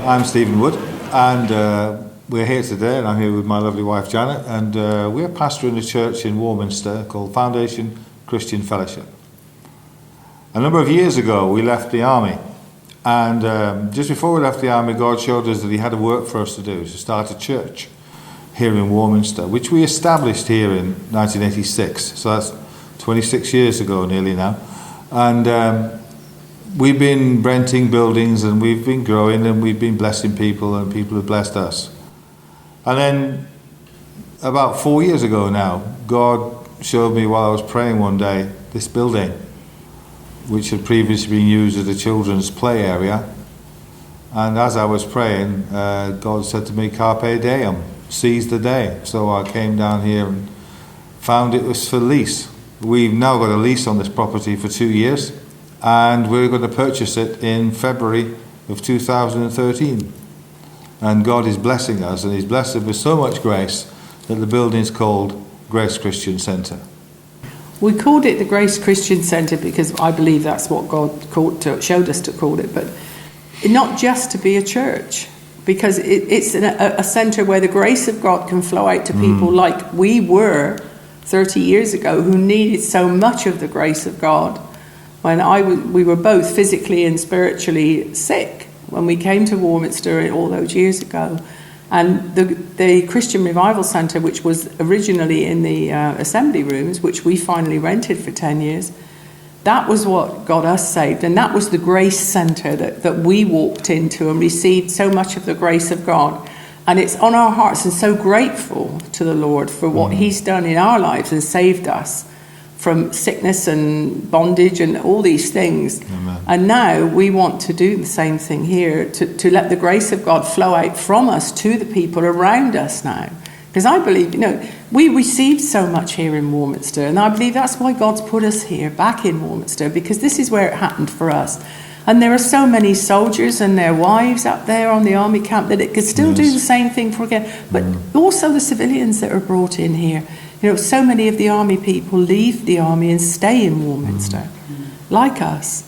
I'm Stephen Wood, and we're here today, and I'm here with my lovely wife Janet, and we're pastoring a church in Warminster called Foundation Christian Fellowship. A number of years ago, we left the army, and just before we left the army, God showed us that He had a work for us to do, to start a church here in Warminster, which we established here in 1986, so that's 26 years ago nearly now, and we've been renting buildings, and we've been growing, and we've been blessing people, and people have blessed us. And then about 4 years ago now, God showed me while I was praying one day this building, which had previously been used as a children's play area. And as I was praying, God said to me, "Carpe diem, seize the day." So I came down here and found it was for lease. We've now got a lease on this property for 2 years, and we're going to purchase it in February of 2013. And God is blessing us, and He's blessed us with so much grace that the building is called Grace Christian Centre. We called it the Grace Christian Centre because I believe that's what God showed us to call it, but not just to be a church, because it's a centre where the grace of God can flow out to people like we were 30 years ago, who needed so much of the grace of God. When we were both physically and spiritually sick when we came to Warminster all those years ago. And the Christian Revival Centre, which was originally in the assembly rooms, which we finally rented for 10 years, that was what got us saved. And that was the grace centre that we walked into and received so much of the grace of God. And it's on our hearts, and so grateful to the Lord for what He's done in our lives and saved us from sickness and bondage and all these things. Amen. And now we want to do the same thing here, to let the grace of God flow out from us to the people around us now. Because I believe, we received so much here in Warminster, and I believe that's why God's put us here, back in Warminster, because this is where it happened for us. And there are so many soldiers and their wives up there on the army camp that it could still do the same thing for again. But also the civilians that are brought in here. So many of the army people leave the army and stay in Warminster, like us.